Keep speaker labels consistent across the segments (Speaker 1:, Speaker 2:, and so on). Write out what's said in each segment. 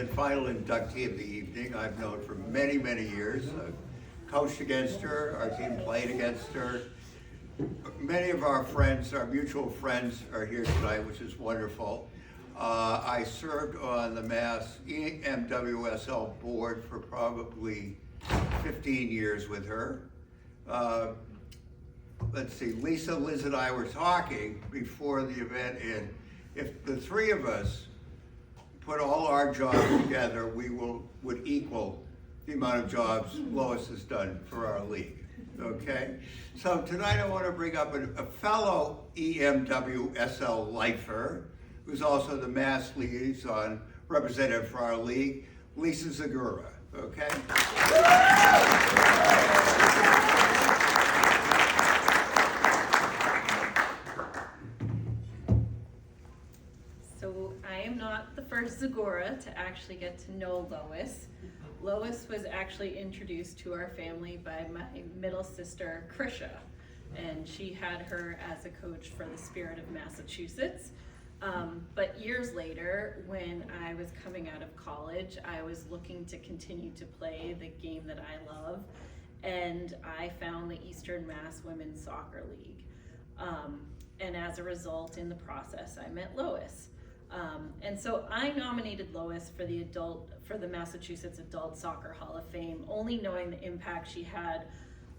Speaker 1: and final inductee of the evening. I've known for many, many years. I've coached against her, our team played against her. Many of our friends, our mutual friends, are here tonight, which is wonderful. I served on the Mass EMWSL board for probably 15 years with her. Let's see, Lisa, Liz, and I were talking before the event, and if the three of us put all our jobs together, we would equal the amount of jobs Lois has done for our league. Okay, so tonight I want to bring up a fellow EMWSL lifer, who's also the Mass Liaison representative for our league, Lisa Zagura. Okay.
Speaker 2: So I am not the first Zagura to actually get to know Lois. Lois was actually introduced to our family by my middle sister, Krisha, and she had her as a coach for the Spirit of Massachusetts. But years later, when I was coming out of college, I was looking to continue to play the game that I love, and I found the Eastern Mass Women's Soccer League. And as a result, in the process, I met Lois. And so I nominated Lois for the Massachusetts Adult Soccer Hall of Fame, only knowing the impact she had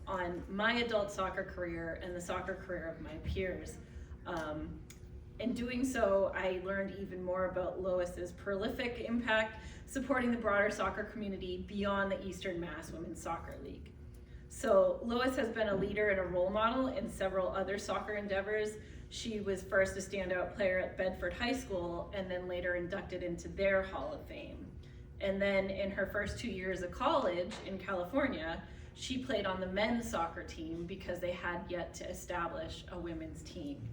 Speaker 2: on my adult soccer career and the soccer career of my peers. In doing so, I learned even more about Lois's prolific impact supporting the broader soccer community beyond the Eastern Mass Women's Soccer League. So Lois has been a leader and a role model in several other soccer endeavors. She was first a standout player at Bedford High School and then later inducted into their Hall of Fame. And then in her first 2 years of college in California, she played on the men's soccer team because they had yet to establish a women's team.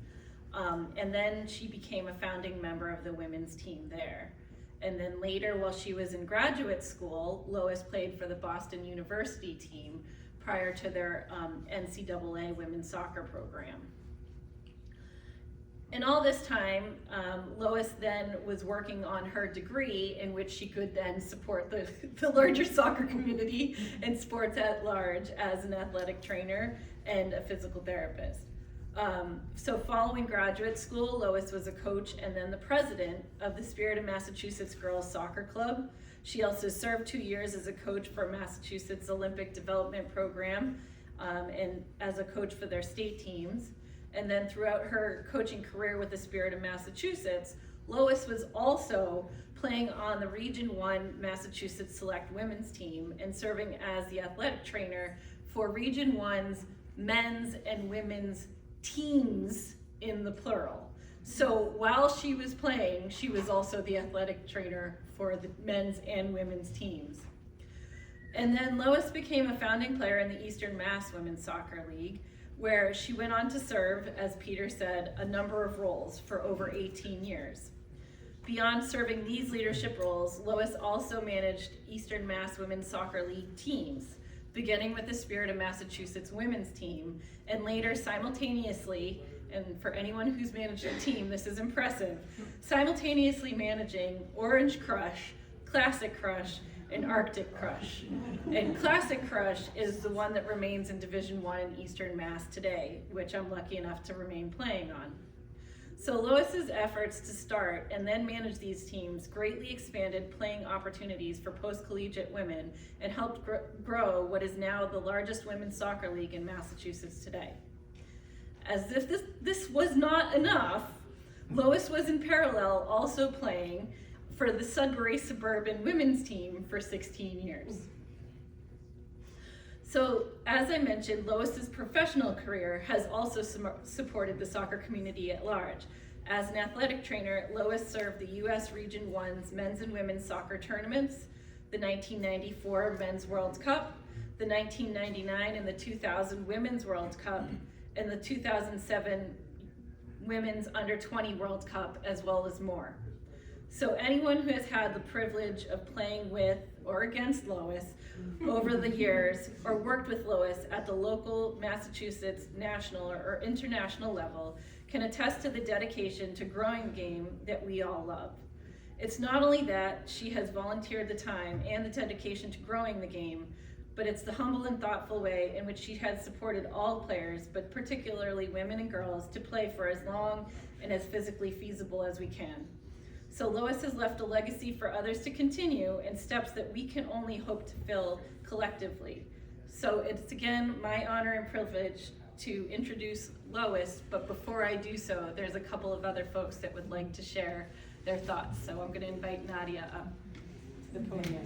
Speaker 2: And then she became a founding member of the women's team there. And then later, while she was in graduate school, Lois played for the Boston University team prior to their NCAA women's soccer program. And all this time, Lois then was working on her degree in which she could then support the larger soccer community and sports at large as an athletic trainer and a physical therapist. So following graduate school, Lois was a coach and then the president of the Spirit of Massachusetts Girls Soccer Club. She also served 2 years as a coach for Massachusetts Olympic Development Program and as a coach for their state teams. And then throughout her coaching career with the Spirit of Massachusetts, Lois was also playing on the Region 1 Massachusetts Select Women's team and serving as the athletic trainer for Region 1's men's and women's teams in the plural. So while she was playing, she was also the athletic trainer for the men's and women's teams. And then Lois became a founding player in the Eastern Mass Women's Soccer League, where she went on to serve, as Peter said, a number of roles for over 18 years. Beyond serving these leadership roles, Lois also managed Eastern Mass Women's Soccer League teams, beginning with the Spirit of Massachusetts women's team, and later simultaneously, and for anyone who's managed a team, this is impressive, simultaneously managing Orange Crush, Classic Crush, and Arctic Crush. And Classic Crush is the one that remains in Division 1 Eastern Mass today, which I'm lucky enough to remain playing on. So Lois's efforts to start and then manage these teams greatly expanded playing opportunities for post-collegiate women and helped grow what is now the largest women's soccer league in Massachusetts today. As if this was not enough, Lois was in parallel also playing for the Sudbury Suburban women's team for 16 years. So, as I mentioned, Lois's professional career has also supported the soccer community at large. As an athletic trainer, Lois served the U.S. Region 1's men's and women's soccer tournaments, the 1994 Men's World Cup, the 1999 and the 2000 Women's World Cup, and the 2007 Women's Under-20 World Cup, as well as more. So anyone who has had the privilege of playing with or against Lois over the years or worked with Lois at the local Massachusetts national or international level can attest to the dedication to growing the game that we all love. It's not only that she has volunteered the time and the dedication to growing the game, but it's the humble and thoughtful way in which she has supported all players, but particularly women and girls, to play for as long and as physically feasible as we can. So Lois has left a legacy for others to continue and steps that we can only hope to fill collectively. So it's again my honor and privilege to introduce Lois, but before I do so, there's a couple of other folks that would like to share their thoughts. So I'm gonna invite Nadia up to the podium.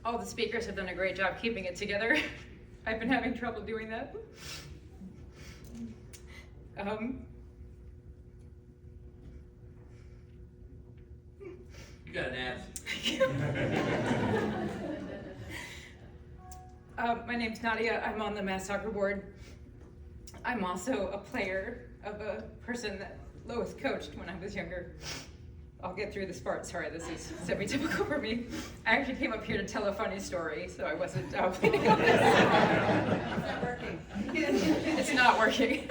Speaker 3: All the speakers have done a great job keeping it together. I've been having trouble doing that.
Speaker 4: You got an ass.
Speaker 3: My name's Nadia. I'm on the Mass Soccer Board. I'm also a player of a person that Lois coached when I was younger. I'll get through this part. Sorry, this is semi-typical for me. I actually came up here to tell a funny story, so I wasn't planning on this. It's not working. It's not working.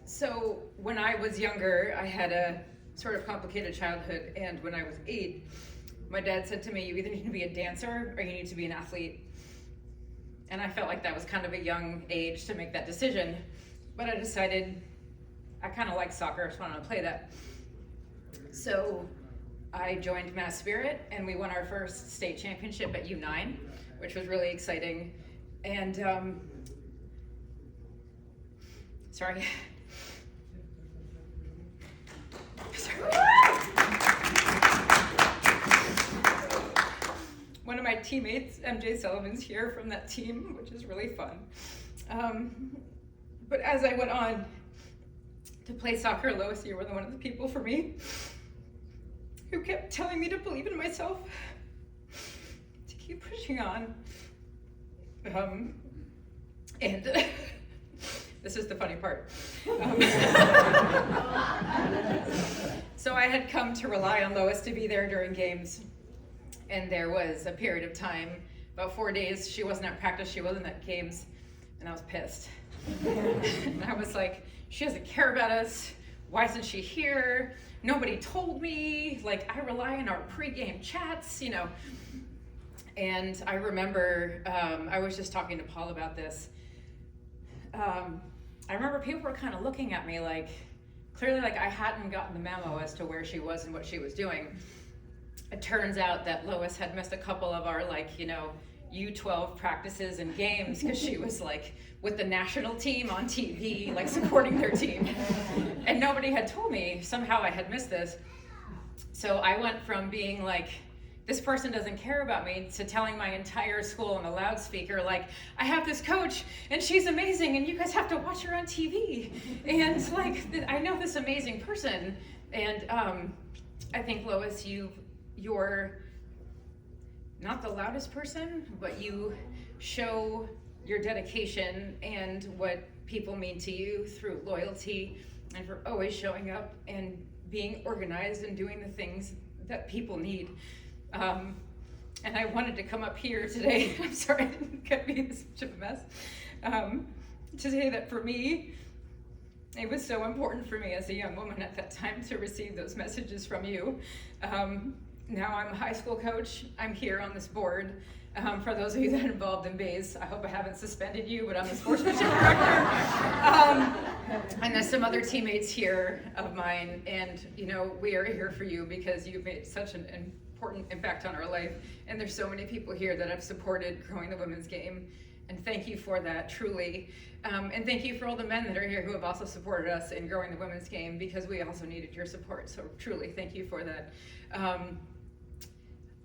Speaker 3: So when I was younger, I had a sort of complicated childhood, and when I was 8, my dad said to me, you either need to be a dancer or you need to be an athlete. And I felt like that was kind of a young age to make that decision, but I decided I kind of like soccer, so I wanted to play that. So I joined Mass Spirit, and we won our first state championship at U9, which was really exciting. And sorry. One of my teammates, MJ Sullivan's here from that team, which is really fun. But as I went on to play soccer, Lois, you were one of the people for me who kept telling me to believe in myself, to keep pushing on. And this is the funny part. So I had come to rely on Lois to be there during games, and there was a period of time, about 4 days, she wasn't at practice, she wasn't at games, and I was pissed. And I was like, she doesn't care about us. Why isn't she here? Nobody told me. Like, I rely on our pregame chats, you know. And I remember, I was just talking to Paul about this. I remember people were kind of looking at me like, clearly like I hadn't gotten the memo as to where she was and what she was doing. It turns out that Lois had missed a couple of our like, you know, U12 practices and games because she was like with the national team on TV, like supporting their team. And nobody had told me. Somehow I had missed this. So I went from being like, this person doesn't care about me, to telling my entire school on a loudspeaker, like, I have this coach and she's amazing and you guys have to watch her on TV. And like, I know this amazing person. And I think, Lois, you're not the loudest person, but you show your dedication and what people mean to you through loyalty and for always showing up and being organized and doing the things that people need. And I wanted to come up here today, I'm sorry I didn't get me this much of a mess, to say that for me, it was so important for me as a young woman at that time to receive those messages from you. Now I'm a high school coach. I'm here on this board. For those of you that are involved in Bays, I hope I haven't suspended you, but I'm the sportsmanship director. And there's some other teammates here of mine, and you know, we are here for you because you've made such an important impact on our life. And there's so many people here that have supported growing the women's game. And thank you for that, truly. And thank you for all the men that are here who have also supported us in growing the women's game, because we also needed your support. So truly, thank you for that.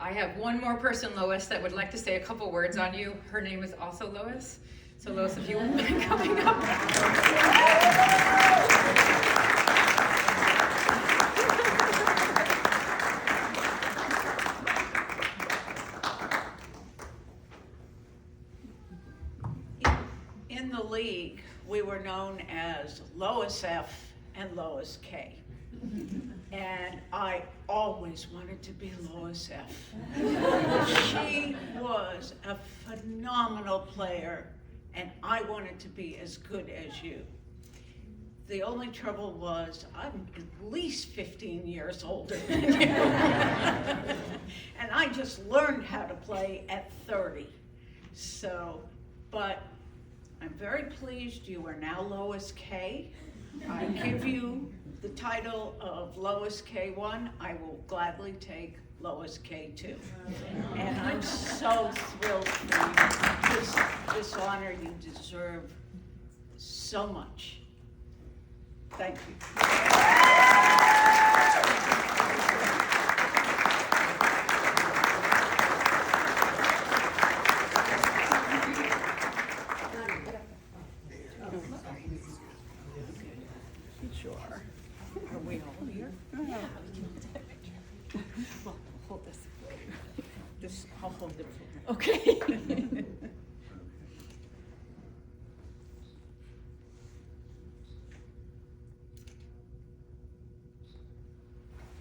Speaker 3: I have one more person, Lois, that would like to say a couple words on you. Her name is also Lois. So Lois, if you wouldn't mind coming up.
Speaker 5: In the league, we were known as Lois F and Lois K. And I always wanted to be Lois F. She was a phenomenal player and I wanted to be as good as you. The only trouble was I'm at least 15 years older than you. And I just learned how to play at 30. So, but I'm very pleased you are now Lois K. I give you the title of Lois K1. I will gladly take Lois K2. And I'm so thrilled for you. This honor, you deserve so much. Thank you. Sure. Are we all here? Well, hold this. This, I'll hold it for okay.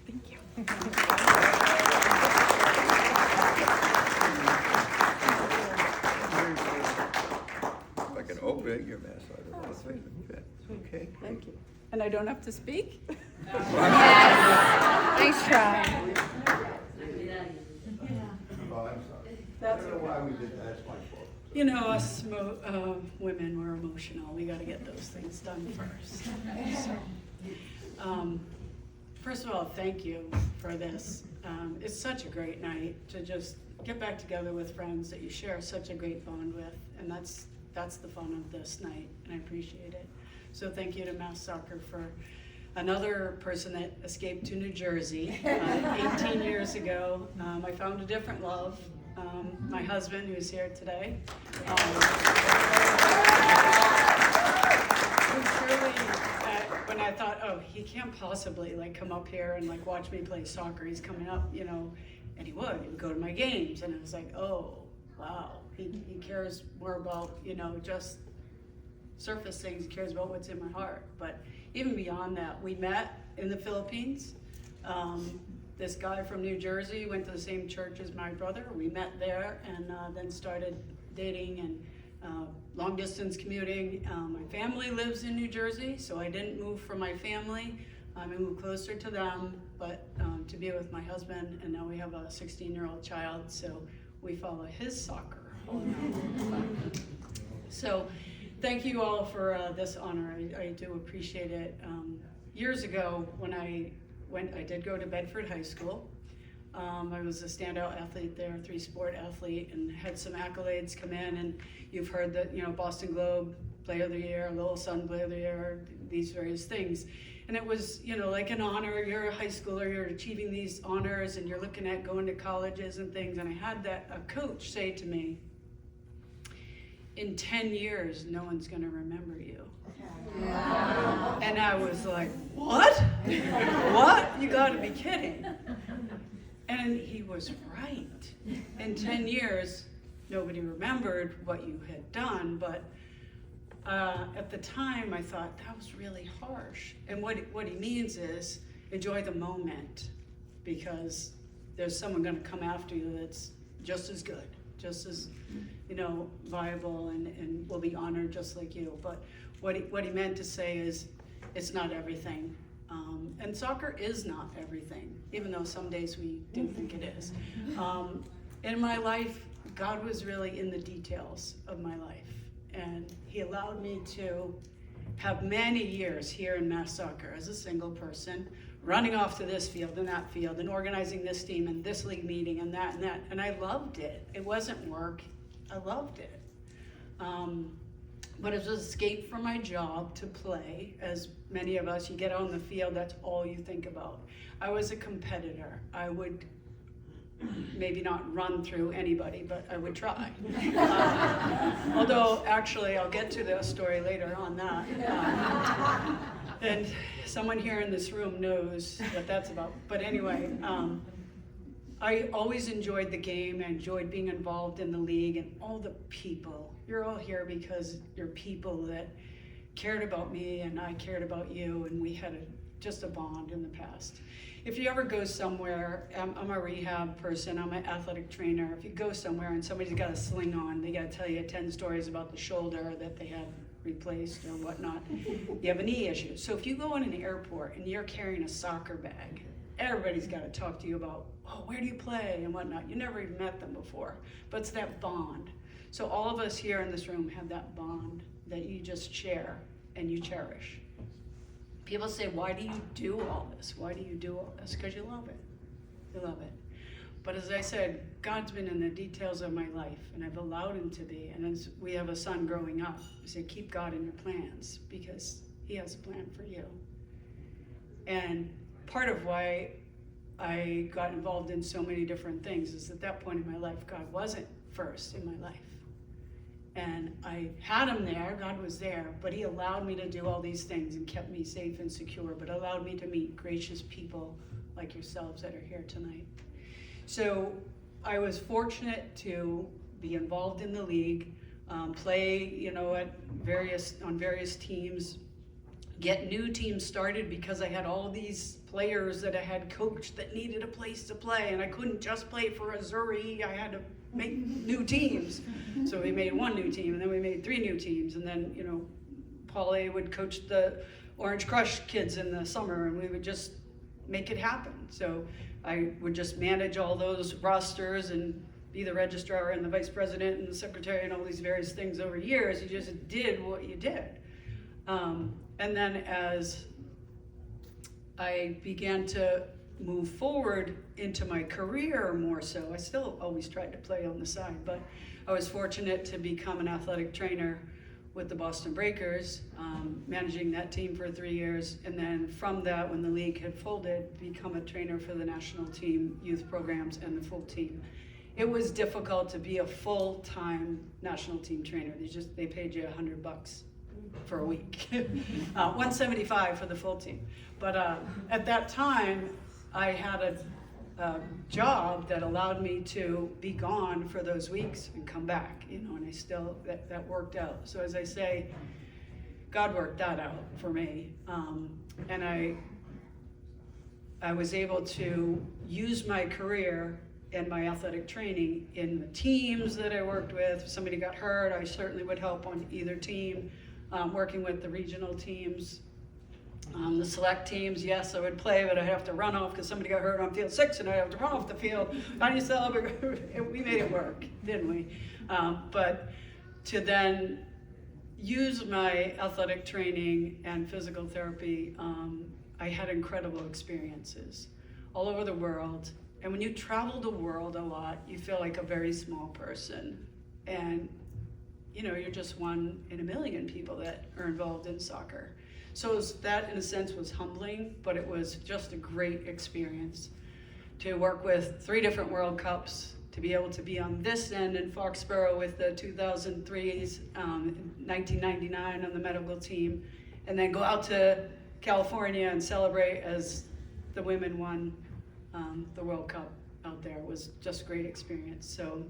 Speaker 5: Thank you.
Speaker 1: If I can open it, your mask, I don't know if I can fit. Okay.
Speaker 5: Thank you. And I don't have to speak?
Speaker 6: Nice try.
Speaker 1: Oh, I'm sorry. I don't know why we did that, that's my fault.
Speaker 5: You know, us women, we're emotional. We got to get those things done first. So, first of all, thank you for this. It's such a great night to just get back together with friends that you share such a great bond with, and that's the fun of this night, and I appreciate it. So thank you to Mass Soccer for another person that escaped to New Jersey 18 years ago. I found a different love. My husband, who's here today. When I thought, oh, he can't possibly like come up here and like watch me play soccer. He's coming up, you know, and he would go to my games, and I was like, oh, wow, he cares more about, you know, just surface things. He cares about what's in my heart. But even beyond that, we met in the Philippines. This guy from New Jersey went to the same church as my brother. We met there and then started dating and long distance commuting. My family lives in New Jersey, so I didn't move for my family. I moved closer to them, but to be with my husband, and now we have a 16-year-old child, so we follow his soccer all around. So thank you all for this honor. I do appreciate it. Years ago, when I did go to Bedford High School. I was a standout athlete there, 3-sport athlete, and had some accolades come in, and you've heard that, you know, Boston Globe Player of the Year, Little Sun Player of the Year, these various things. And it was, you know, like an honor. You're a high schooler, you're achieving these honors, and you're looking at going to colleges and things. And I had a coach say to me, in 10 years, no one's gonna remember you. Yeah. And I was like, what? What? You gotta be kidding. And he was right. In 10 years, nobody remembered what you had done, but at the time I thought that was really harsh. And what he means is enjoy the moment, because there's someone gonna come after you that's just as good, just as, you know, viable and will be honored just like you. But what he meant to say is it's not everything. And soccer is not everything, even though some days we do think it is. In my life, God was really in the details of my life. And he allowed me to have many years here in Mass Soccer as a single person, running off to this field and that field and organizing this team and this league meeting and that. And I loved it. It wasn't work. I loved it. But it was an escape from my job to play. As many of us, you get on the field, that's all you think about. I was a competitor. I would maybe not run through anybody, but I would try. Although, actually, I'll get to the story later on that. And someone here in this room knows what that's about. But anyway, I always enjoyed the game. I enjoyed being involved in the league and all the people. You're all here because you're people that cared about me and I cared about you, and we had just a bond in the past. If you ever go somewhere, I'm a rehab person, I'm an athletic trainer. If you go somewhere and somebody's got a sling on, they gotta tell you 10 stories about the shoulder that they had replaced or whatnot. You have a knee issue. So if you go in an airport and you're carrying a soccer bag, everybody's gotta talk to you about, oh, where do you play and whatnot. You never even met them before, but it's that bond. So all of us here in this room have that bond that you just share and you cherish. People say, why do you do all this? Why do you do all this? Because you love it. You love it. But as I said, God's been in the details of my life, and I've allowed him to be. And as we have a son growing up, I say, keep God in your plans, because he has a plan for you. And part of why I got involved in so many different things is at that point in my life, God wasn't first in my life. And I had him there, God was there, but he allowed me to do all these things and kept me safe and secure, but allowed me to meet gracious people like yourselves that are here tonight. So I was fortunate to be involved in the league, play, on various teams, get new teams started because I had all these players that I had coached that needed a place to play, and I couldn't just play for Missouri. I had to make new teams. So we made one new team, and then we made 3 new teams, and then, Paul A. would coach the Orange Crush kids in the summer, and we would just make it happen. So I would just manage all those rosters and be the registrar and the vice president and the secretary and all these various things over years. You just did what you did. And then as I began to move forward into my career more so, I still always tried to play on the side, but I was fortunate to become an athletic trainer with the Boston Breakers, managing that team for 3 years, and then from that, when the league had folded, become a trainer for the national team, youth programs, and the full team. It was difficult to be a full-time national team trainer. They paid you $100 for a week, $175 for the full team. But at that time, I had a job that allowed me to be gone for those weeks and come back, and I still, that worked out. So as I say, God worked that out for me. And I was able to use my career and my athletic training in the teams that I worked with. If somebody got hurt, I certainly would help on either team. Working with the regional teams, the select teams, yes, I would play, but I'd have to run off because somebody got hurt on field 6 and I'd have to run off the field. How do you celebrate? We made it work, didn't we? But to then use my athletic training and physical therapy, I had incredible experiences all over the world. And when you travel the world a lot, you feel like a very small person. And you're just one in a million people that are involved in soccer. So that, in a sense, was humbling, but it was just a great experience to work with 3 different World Cups, to be able to be on this end in Foxborough with the 2003s, 1999 on the medical team, and then go out to California and celebrate as the women won the World Cup out there. It was just a great experience. So,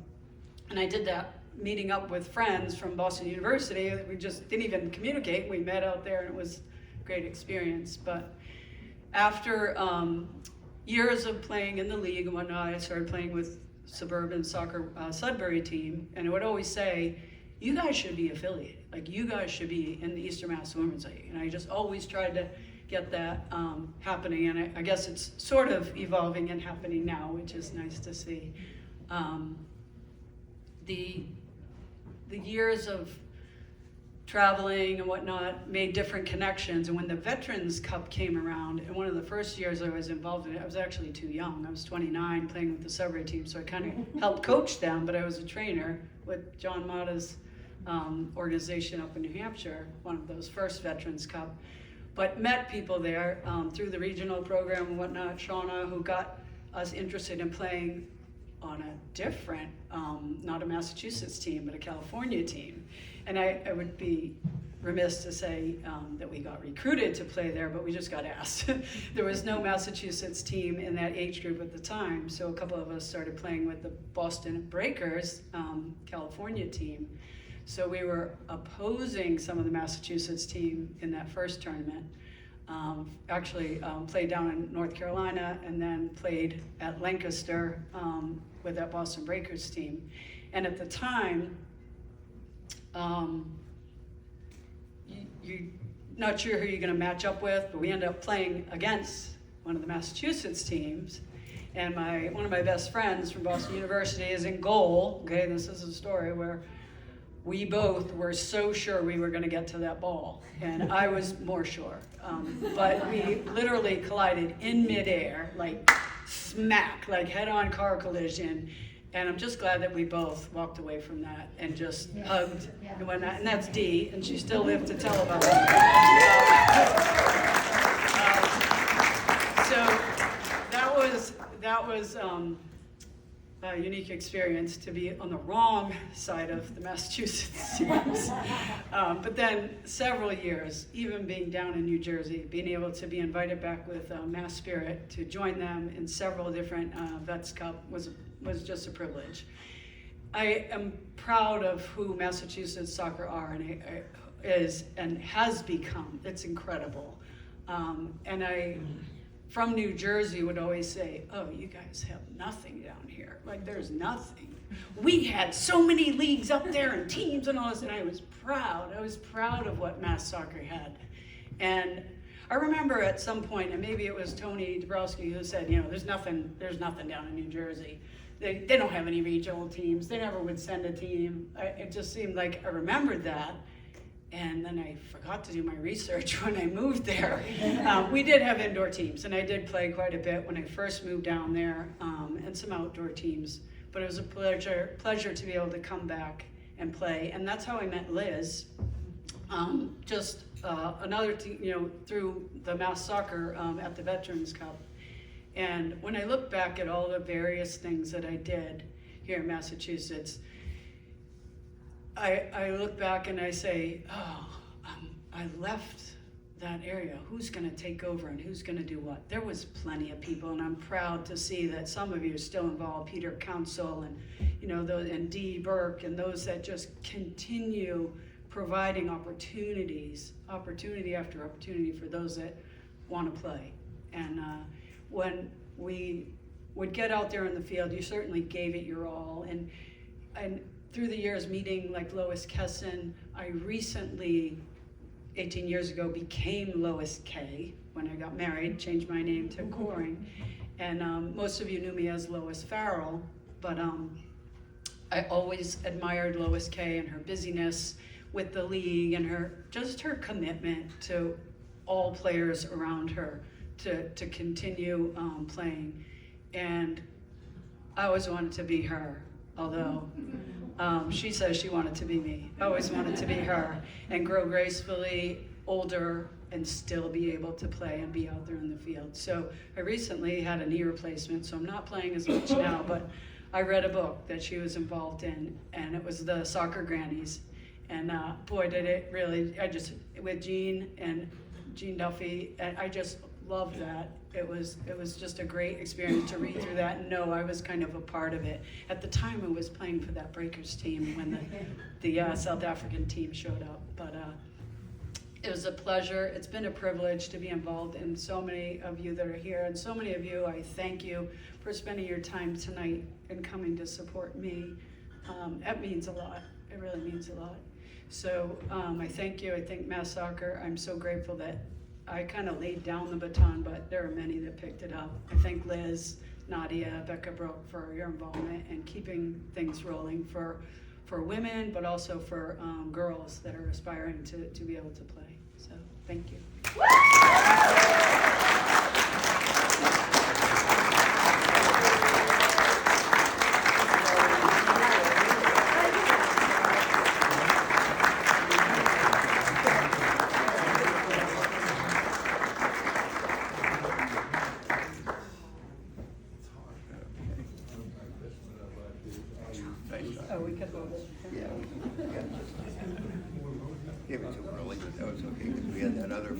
Speaker 5: and I did that meeting up with friends from Boston University. We just didn't even communicate. We met out there and it was a great experience. But after years of playing in the league and whatnot, I started playing with suburban soccer Sudbury team, and I would always say, you guys should be affiliated. Like, you guys should be in the Eastern Mass Women's League. And I just always tried to get that happening, and I guess it's sort of evolving and happening now, which is nice to see. The years of traveling and whatnot made different connections, and when the Veterans Cup came around, and one of the first years I was involved in it, I was actually too young. I was 29 playing with the Sudbury team, so I kind of helped coach them, but I was a trainer with John Mata's organization up in New Hampshire, one of those first Veterans Cup. But met people there through the regional program and whatnot, Shauna, who got us interested in playing on a different, not a Massachusetts team, but a California team. And I would be remiss to say that we got recruited to play there, but we just got asked. There was no Massachusetts team in that age group at the time, so a couple of us started playing with the Boston Breakers, California team. So we were opposing some of the Massachusetts team in that first tournament. Actually played down in North Carolina and then played at Lancaster with that Boston Breakers team. And at the time, you're not sure who you're going to match up with, but we ended up playing against one of the Massachusetts teams. And one of my best friends from Boston University is in goal. Okay, this is a story where we both were so sure we were going to get to that ball, and I was more sure. But we literally collided in midair, like smack, like head-on car collision. And I'm just glad that we both walked away from that and just hugged and whatnot. And that's Dee, and she still lived to tell about that. So that was a unique experience to be on the wrong side of the Massachusetts teams. But then several years, even being down in New Jersey, being able to be invited back with Mass Spirit to join them in several different Vets Cup was just a privilege. I am proud of who Massachusetts soccer are and is and has become. It's incredible. And I, from New Jersey, would always say, oh, you guys have nothing down here. Like, there's nothing. We had so many leagues up there and teams and all this, and I was proud. I was proud of what Mass Soccer had. And I remember at some point, and maybe it was Tony Dabrowski who said, there's nothing down in New Jersey. They don't have any regional teams. They never would send a team. It just seemed like I remembered that. And then I forgot to do my research when I moved there. We did have indoor teams, and I did play quite a bit when I first moved down there, and some outdoor teams. But it was a pleasure to be able to come back and play. And that's how I met Liz. Another team, through the Mass Soccer at the Veterans Cup. And when I look back at all the various things that I did here in Massachusetts, I look back and I say, I left that area. Who's going to take over and who's going to do what? There was plenty of people, and I'm proud to see that some of you are still involved. Peter Council and and Dee Burke and those that just continue providing opportunity after opportunity for those that want to play. And when we would get out there in the field, you certainly gave it your all. And through the years, meeting like Lois Kesson, I recently, 18 years ago, became Lois K. When I got married, changed my name to Koering. And most of you knew me as Lois Farrell, but I always admired Lois K. and her busyness with the league and her commitment to all players around her to continue playing. And I always wanted to be her, although she says she wanted to be me. I always wanted to be her and grow gracefully, older, and still be able to play and be out there in the field. So I recently had a knee replacement, so I'm not playing as much now, but I read a book that she was involved in, and it was the Soccer Grannies. And boy, did it really, with Jean Duffy, and I just loved that. It was just a great experience to read through that and know I was kind of a part of it. At the time, I was playing for that Breakers team when the South African team showed up. But it was a pleasure. It's been a privilege to be involved in so many of you that are here. And so many of you, I thank you for spending your time tonight and coming to support me. That means a lot. It really means a lot. So I thank you. I thank Mass Soccer. I'm so grateful that I kind of laid down the baton, but there are many that picked it up. I thank Liz, Nadia, Becca Brook for your involvement and keeping things rolling for women, but also for girls that are aspiring to be able to play. So thank you. Oh, we could vote it.
Speaker 1: Yeah. Gave it too early, but that was okay, because we had that other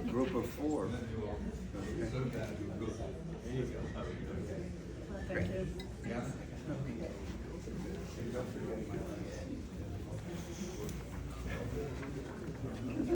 Speaker 1: group of four.